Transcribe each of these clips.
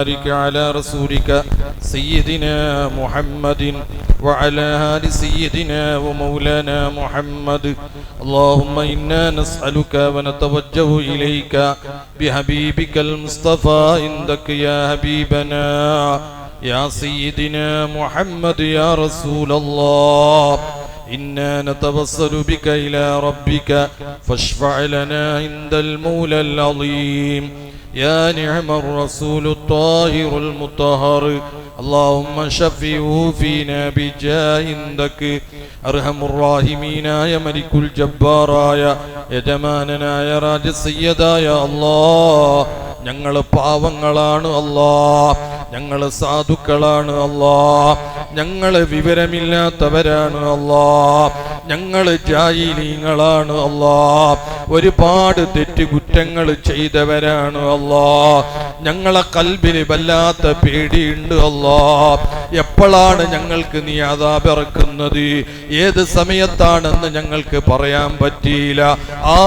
بارك على رسولك سيدنا محمد وعلى آل سيدنا ومولانا محمد. اللهم إنا نسألك ونتوجه إليك بحبيبك المصطفى عندك يا حبيبنا يا سيدنا محمد يا رسول الله. إنا نتوسل بك إلى ربك فاشفع لنا عند المولى العظيم يا نعم الرسول الطاهر المطهر. اللهم شفعه فينا بجاه عندك أرحم الراحمين يا ملك الجبار يا യജമാനനായ രാജസയ്യദായ അല്ലാഹ്, ഞങ്ങൾ പാവങ്ങളാണ് അല്ലാഹ്, ഞങ്ങൾ സാധുക്കളാണ് അല്ലാഹ്, ഞങ്ങൾ വിവരമില്ലാത്തവരാണ് അല്ലാഹ്, ഞങ്ങൾ ജാഹിലീങ്ങളാണ് അല്ലാഹ്, ഒരുപാട് തെറ്റുകുറ്റങ്ങൾ ചെയ്തവരാണ് അല്ലാഹ്. ഞങ്ങളെ ഖൽബിൽ വല്ലാത്ത പേടിയുണ്ട് അല്ലാഹ്. എപ്പോഴാണ് ഞങ്ങൾക്ക് നീ അദാബ് ഇറക്കുന്നത്, ഏത് സമയത്താണെന്ന് ഞങ്ങൾക്ക് പറയാൻ പറ്റിയില്ല. ആ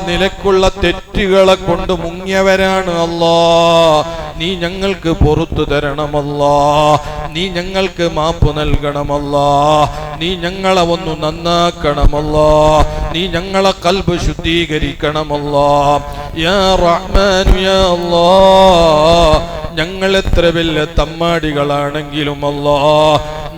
നിലക്കുള്ള തെറ്റുകളെ കൊണ്ട് മുങ്ങിയവരാണ് അല്ലാഹ്. നീ ഞങ്ങൾക്ക് പുറത്തു തരണമല്ലാഹ്, നീ ഞങ്ങൾക്ക് മാപ്പ് നൽകണമല്ലാഹ്, നീ ഞങ്ങളെ ഒന്ന് നന്നാക്കണമല്ലാഹ്, നീ ഞങ്ങളെ ഖൽബ് ശുദ്ധീകരിക്കണമല്ലാഹ്. യാ റഹ്മാൻ യാ അല്ലാഹ്, ഞങ്ങൾ എത്ര വലിയ തമ്മാടികളാണെങ്കിലും അല്ലാഹ്,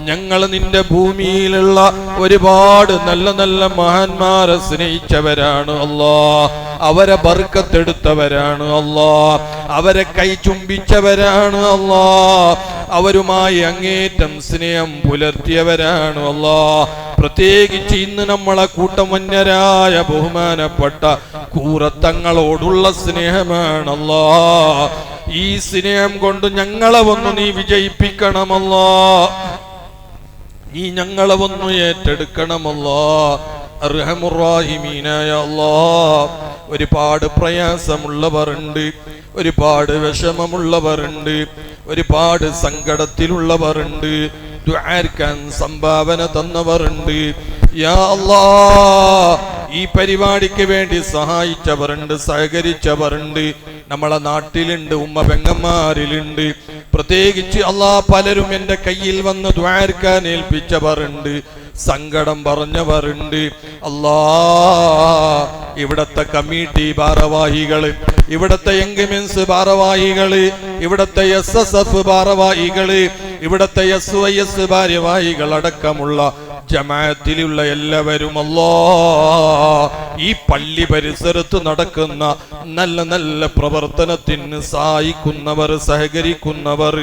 ഞങ്ങൾ നിന്റെ ഭൂമിയിലുള്ള ഒരുപാട് നല്ല നല്ല മഹാന്മാരെ സ്നേഹിച്ചവരാണ് അല്ലാഹ്, അവരെ ബർക്കത്തെടുത്തവരാണ് അല്ലാഹ്, അവരെ കൈ ചുംബിച്ചവരാണ് അല്ലാഹ്, അവരുമായി അങ്ങേറ്റം സ്നേഹം പുലർത്തിയവരാണ് അല്ലാഹ്. പ്രത്യേകിച്ച് ഇന്ന് നമ്മളെ കൂട്ടമന്യരായ ബഹുമാനപ്പെട്ട കൂറത്തങ്ങളോടുള്ള സ്നേഹമാണ് അല്ലാഹ്. ഈ സ്നേഹം കൊണ്ട് ഞങ്ങളെ ഒന്ന് നീ വിജയിപ്പിക്കണമല്ലാഹ്, നീ ഞങ്ങളെ ഒന്ന് ഏറ്റെടുക്കണമല്ലാഹ്. അർഹമുർ റഹീമീനായ അല്ലാഹ്, ഒരുപാട് പ്രയാസമുള്ളവരുണ്ട്, ഒരുപാട് വിഷമമുള്ളവരുണ്ട്, ഒരുപാട് സങ്കടത്തിലുള്ളവരുണ്ട്, ദുആർക്കാൻ സംഭാവന തന്നവരുണ്ട്. യാ അല്ലാഹ്, ഈ പരിപാടിക്ക് വേണ്ടി സഹായിച്ചവരുണ്ട്, സഹകരിച്ചവരുണ്ട്, നമ്മളെ നാട്ടിലുണ്ട്, ഉമ്മ പെങ്ങന്മാരിലുണ്ട്. പ്രത്യേകിച്ച് അല്ലാഹ് പലരും എൻ്റെ കയ്യിൽ വന്ന് ദുആർക്കാൻ ഏൽപ്പിച്ചവരുണ്ട്, സങ്കടം പറഞ്ഞവരുണ്ട്. അല്ലാഹ്, ഇവിടത്തെ കമ്മിറ്റി ഭാരവാഹികള്, ഇവിടത്തെ എൻഗമെൻസ് ഭാരവാഹികള്, ഇവിടത്തെ SSF ഭാരവാഹികള്, ഇവിടത്തെ SYS ഭാരവാഹികൾ അടക്കമുള്ള ജമാഅത്തിലുള്ള എല്ലാവരും അല്ലാഹ്, ഈ പള്ളി പരിസരത്ത് നടക്കുന്ന നല്ല നല്ല പ്രവർത്തനത്തിന് സഹായിക്കുന്നവർ, സഹകരിക്കുന്നവർ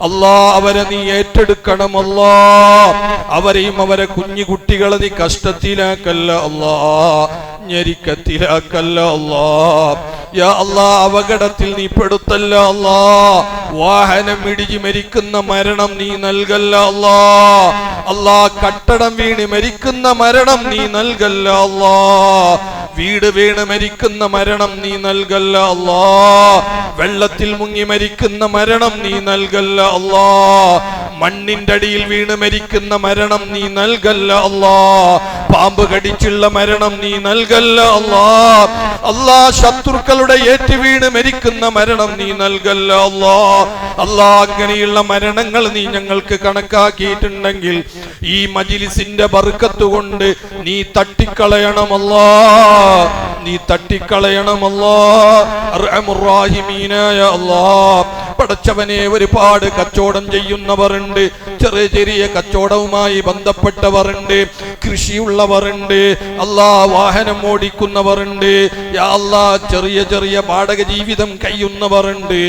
അല്ലാഹ്, അവരെ നീ ഏറ്റെടുക്കണം അല്ലാഹ്. അവരെയും അവരെ കുഞ്ഞു കുട്ടികളെ നീ കഷ്ടത്തിലാക്കല്ല അല്ലാഹ്, ഞെരുക്കത്തിലാക്കല്ല അല്ലാഹ്. യാ അല്ലാഹ്, അപകടത്തിൽ നീ പെടുത്തല്ല അല്ലാഹ്. വാഹനം ഇടിച്ച് മരിക്കുന്ന മരണം നീ നൽകല്ല അല്ലാഹ്. അല്ലാഹ്, കട്ടടം വീണ് മരിക്കുന്ന മരണം നീ നൽകല്ല അല്ലാഹ്. വീട് വീണ് മരിക്കുന്ന മരണം നീ നൽകല്ല അല്ലാഹ്. വെള്ളത്തിൽ മുങ്ങി മരിക്കുന്ന മരണം നീ നൽകല്ല അല്ലാഹ്. മണ്ണിന്റെ അടിയിൽ വീണ് മരിക്കുന്ന മരണം നീ നൽകല്ല അല്ലാഹ്. പാമ്പ് കടിച്ചുള്ള മരണം നീ നൽകല്ല അല്ലാഹ്. അല്ലാഹ്, ശത്രുക്കളുടെ ഏറ്റു വീണ് മരിക്കുന്ന മരണം നീ നൽകല്ല അല്ലാഹ്. അല്ലാഹ്, അങ്ങനെയുള്ള മരണങ്ങൾ നീ ഞങ്ങൾക്ക് കണക്കാക്കിയിട്ടുണ്ടെങ്കിൽ ഈ മജ്ലിസിന്റെ ബർക്കത്ത് കൊണ്ട് നീ തട്ടിക്കളയണമല്ലാഹ്, നീ തട്ടിക്കളയണമല്ലാഹ്. അർഹമുർ റഹീമീനായ അല്ലാഹ്, പടച്ചവനെ, ഒരുപാട് കച്ചവടം ചെയ്യുന്നവരുണ്ട്, ചെറിയ ചെറിയ കച്ചവടവുമായി ബന്ധപ്പെട്ടവരുണ്ട്, കൃഷിയുള്ളവരുണ്ട്, അല്ലാഹ്, വാഹനം ഓടിക്കുന്നവരുണ്ട്, യാ അല്ലാഹ്, ചെറിയ ചെറിയ വാടക ജീവിതം കഴിയുന്നവരുണ്ട്.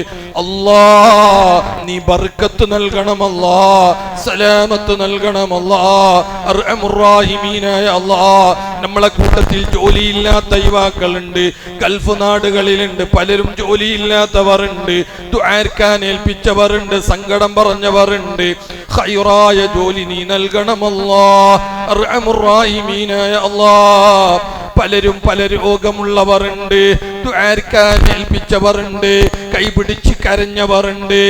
അല്ലാഹ്, നീ ബർക്കത്ത് നൽകണമല്ലാഹ്, സലാമത്ത് നൽകണമല്ലാഹ്. അർഹമുർ റഹീമീനായ അല്ലാഹ്, നമ്മളെ കൂട്ടത്തിൽ ജോലിയില്ലാത്ത യുവാക്കളുണ്ട്, ഗൾഫ് നാടുകളിലുണ്ട്, പലരും ജോലിയില്ലാത്തവരുണ്ട്, ദുആർക്കാൻ ഏൽപ്പിച്ചവരുണ്ട്, സങ്കടം പറഞ്ഞവരുണ്ട്. ഖൈറായ ജോലി നീ നൽകണമല്ലാഹ്. അർഹമുർ റഹീമീനായ അല്ലാഹ്, പലരും പല രോഗമുള്ളവരുണ്ട്, ദുആർക്കാൻ ഏൽപ്പിച്ചവരുണ്ട്, കൈപിടിച്ച് കരഞ്ഞവരുണ്ട്.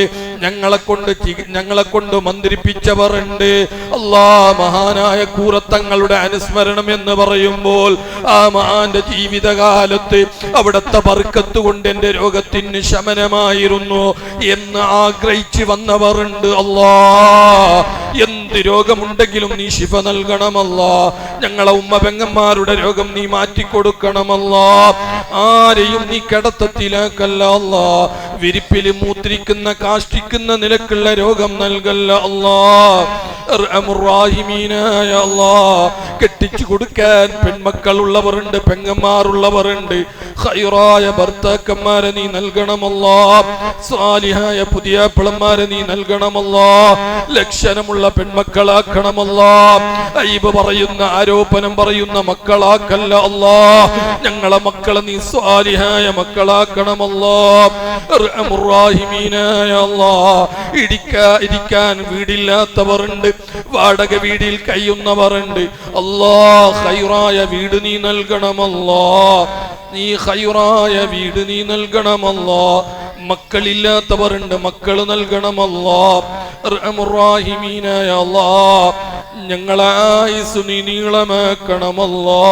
ഞങ്ങളെ കൊണ്ട് മന്ത്രിപ്പിച്ചവർ ഉണ്ട്. അല്ലാ, മഹാനായ കൂറത്തങ്ങളുടെ അനുസ്മരണം എന്ന് പറയുമ്പോൾ ആ മഹാന്റെ ജീവിതകാലത്ത് അവിടുത്തെ ബർക്കത്ത് കൊണ്ട് എന്റെ രോഗത്തിന് ശമനമായിരുന്നു എന്ന് ആഗ്രഹിച്ചു വന്നവരുണ്ട്. അല്ലാ, എന്ത് രോഗമുണ്ടെങ്കിലും നീ ശിഫ നൽകണമല്ലാ. ഞങ്ങളെ ഉമ്മ പെങ്ങന്മാരുടെ രോഗം നീ മാറ്റിക്കൊടുക്കണമല്ലാ. ആരെയും നീ കിടത്തത്തിലാക്കല്ല അല്ലാ. വിരിപ്പിൽ മൂത്രിക്കുന്ന കാഷ്ടിക്കുന്ന നിലക്കുള്ള രോഗം നൽകല്ല അല്ലാ. അർഹമുർറാഹിമീനായ അല്ലാ, കെട്ടിച്ചു കൊടുക്കാൻ പെൺമക്കളുള്ളവരുണ്ട്, പെങ്ങന്മാരുള്ളവരുണ്ട്. ഖൈറായ ഭർത്താക്കന്മാരെ നീ നൽകണമല്ലാ. സ്വാലിഹായ പുതിയ പിളന്മാരെ നീ നൽകണമല്ലാ. ലക്ഷണമുള്ള പെൺമക്കളാക്കണമല്ലാ. ഐബ് പറയുന്ന, ആരോപണം പറയുന്ന മക്കളാക്കല്ല അല്ലാ. ഞങ്ങളെ മക്കളെ നീ സ്വാലിഹായ മക്കളാക്കണമല്ലാ. അർഹമുർറാഹിമീനായ അല്ലാ, ഇരിക്കാൻ വീടില്ലാത്തവരുണ്ട്, വാടക വീടിൽ കഴിയുന്നവരുണ്ട്. അല്ലാ, ഖൈറായ വീട് നീ നൽകണമല്ലാ. നീ ഖൈറായ വീട് നീ നൽകണമല്ലാ. മക്കളില്ലാത്തവരുണ്ട്, മക്കൾ നൽകണമല്ലാ. അർഹമുർറാഹിമീനായ അല്ലാ, ഞങ്ങളെ ആയുസ് നീ നീളമാക്കണമല്ലാ.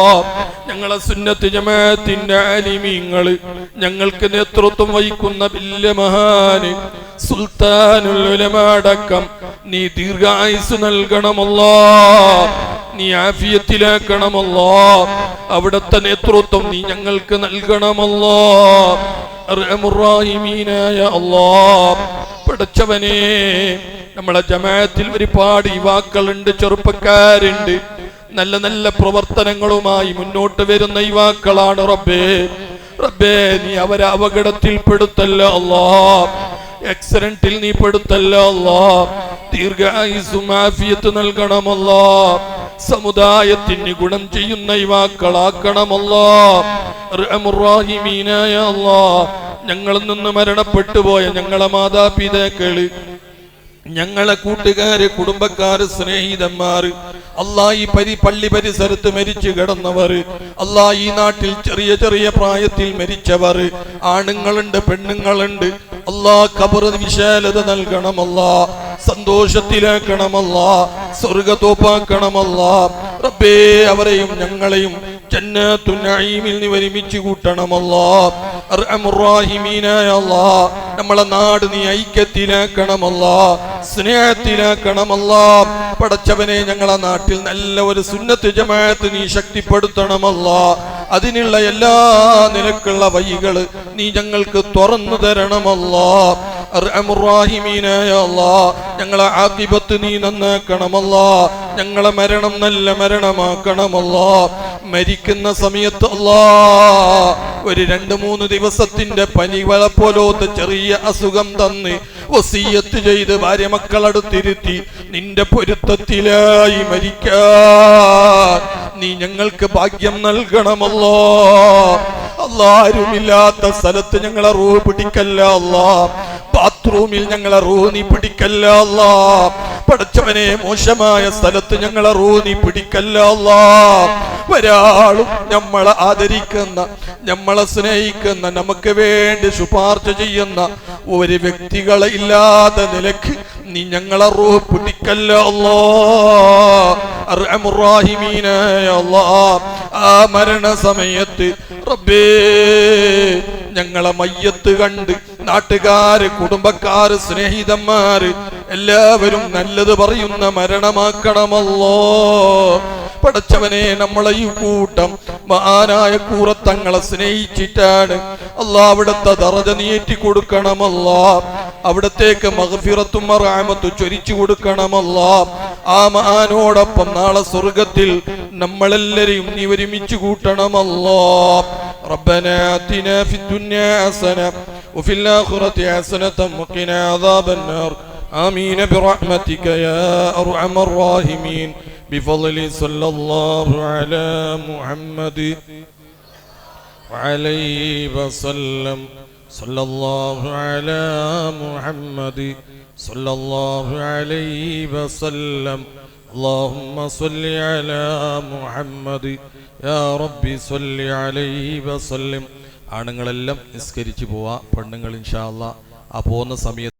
ഞങ്ങളെ സുന്നത്ത് ജമാഅത്തിന്റെ ആലിമീങ്ങള്, ഞങ്ങൾക്ക് നേതൃത്വം വഹിക്കുന്ന വലിയ മഹാന് സുൽത്താനുൽ ഉലമ അടക്കം നീ ദീർഘായുസ് നൽകണമല്ലാ. നീ ആഫിയത്തിലാക്കണമല്ലാ. അവിടുത്തെ നേതൃത്വം നീ ഞങ്ങൾക്ക് നൽകണമല്ലാ. അർഹമുർറാഹിമീനായ അല്ലാ, പടച്ചവനെ, നമ്മളെ ജമാഅത്തിൽ ഒരുപാട് യുവാക്കളുണ്ട്, ചെറുപ്പക്കാരുണ്ട്. നല്ല നല്ല പ്രവർത്തനങ്ങളുമായി മുന്നോട്ട് വരുന്ന യുവാക്കളാണ്. റബ്ബേ, നീ അവരെ അപകടത്തിൽ പെടുത്തല്ല അല്ലാ. ആക്സിഡന്റിൽ നീ പെടുത്തല്ല അല്ലാ. ദീർഘായുസ്സും ആഫിയത്ത് നൽകണമല്ലാ. സമുദായത്തിന് ഗുണം ചെയ്യുന്ന യുവാക്കളാക്കണമല്ലാ. അർഹമുർറാഹിമീനായ അല്ലാ, ഞങ്ങളിൽ നിന്ന് മരണപ്പെട്ടു പോയ ഞങ്ങളെ മാതാപിതാക്കള്, ഞങ്ങളെ കൂട്ടുകാര്, കുടുംബക്കാര്, സ്നേഹിതന്മാര്, അല്ലാ, ഈ പള്ളി പരിസരത്ത് മരിച്ചു കിടന്നവർ, അല്ലാ, ഈ നാട്ടിൽ ചെറിയ ചെറിയ പ്രായത്തിൽ മരിച്ചവർ, ആണുങ്ങളുണ്ട്, പെണ്ണുങ്ങളുണ്ട്. അല്ലാ, ഖബർ വിശാലത നൽകണമല്ലാ. സന്തോഷത്തിലാക്കണമല്ലാ. സ്വർഗത്തോപ്പാക്കണമല്ലാ. റബ്ബേ, അവരെയും ഞങ്ങളെയും ജന്നത്തുൻ നഈമിൽ നീ ഒരുമിച്ച് കൂട്ടണമല്ലാ. അർഹമുർറാഹിമീനായ അല്ലാ, നമ്മളെ നാട് നീ ഐക്യത്തിലാക്കണമല്ലാ, സ്നേഹത്തിലാക്കണമല്ലാ. പടച്ചവനെ, ഞങ്ങളെ നാട്ടിൽ നല്ല ഒരു സുന്നത്ത് ജമാഅത്ത് നീ ശക്തിപ്പെടുത്തണമല്ലാ. അതിനുള്ള എല്ലാ നിലക്കുള്ള വഴികള് നീ ഞങ്ങൾക്ക് തുറന്നു തരണമല്ലാ. അർഹമുർറാഹിമീനായ അല്ലാ, ഞങ്ങളെ ആഖിബത്ത് നീ നന്നാക്കണമല്ലാ. ഞങ്ങളെ മരണം നല്ല മരണമാക്കണമല്ലാ. മരിക്കുന്ന സമയത്ത് അല്ലാ, ഒരു 2-3 ദിവസത്തിന്റെ പനിവള പോലത്തെ ചെറിയ അസുഖം തന്ന് വസിയത്ത് ചെയ്ത് ഭാര്യ മക്കളടുത്തിരുത്തി നിന്റെ പൊരുത്തത്തിലായി മരിക്കാൻ നീ ഞങ്ങൾക്ക് ഭാഗ്യം നൽകണമല്ലോ. അല്ലാ, ആരുമില്ലാത്ത സ്ഥലത്ത് ഞങ്ങളെ റൂഹ് പിടിക്കല്ല അല്ലാ. ബാത്റൂമിൽ ഞങ്ങളെ റൂഹ് നീ പിടിക്കല്ല അല്ലാ. പടച്ചവനെ, മോശമായ സ്ഥലത്ത് ഞങ്ങളെ റൂഹ് നീ പിടിക്കല്ല അല്ലാ. ഒരാളും നമ്മളെ ആദരിക്കുന്ന, നമ്മളെ സ്നേഹിക്കുന്ന, നമുക്ക് വേണ്ടി ശുപാർശ ചെയ്യുന്ന ഒരു വ്യക്തികളെ ഇല്ലാത്ത നിലക്ക് നീ ഞങ്ങളെ റൂഹ് പിടിക്കല്ല അല്ലാ. അർഹമുർറാഹിമീനായ അല്ലാ, ആ മരണ സമയത്ത് റബ്ബേ, ഞങ്ങളെ മയ്യത്ത് കണ്ട് നാട്ടുകാര്, കുടുംബക്കാര്, സ്നേഹിതന്മാര് എല്ലാവരും നല്ലത് പറയുന്ന മരണമാക്കണമല്ലോ. പടച്ചവനെ, നമ്മളെ ഈ കൂട്ടം മഹാനായ കൂറത്തങ്ങളെ സ്നേഹിച്ചിട്ടാണ് അല്ലാ. അവിടുത്തെ ദറജ നീട്ടി കൊടുക്കണമല്ലാ. അവിടത്തേക്ക് മഗ്ഫിറത്തും റഹ്മത്തും ചൊരിച്ചു കൊടുക്കണമല്ലാ. ആ മഹാനോടൊപ്പം നാളെ സ്വർഗത്തിൽ നമ്മളെല്ലാരെയും നീ ഒരുമിച്ച് കൂട്ടണമല്ലാ. റബ്ബനാ ആതിനാ ഫിദ്ദുനിയാ ഹസന വഫിൽ ആഖിറതി ഹസനത വഖിനാ അദാബന്നാർ. ആമീൻ ബിറഹ്മതിക യാ അർഹമർ റഹീമീൻ. بفضل صلى الله على محمد وعليه وسلم. صلى الله على محمد صلى الله عليه وسلم. اللهم صل على محمد يا ربي صل عليه وسلم. ആണുങ്ങളെല്ലാം നിസ്കരിച്ചു പോവാ, പെണ്ണുങ്ങൾ ഇൻഷാ അല്ലാഹ് ആ പോകുന്ന സമയത്ത്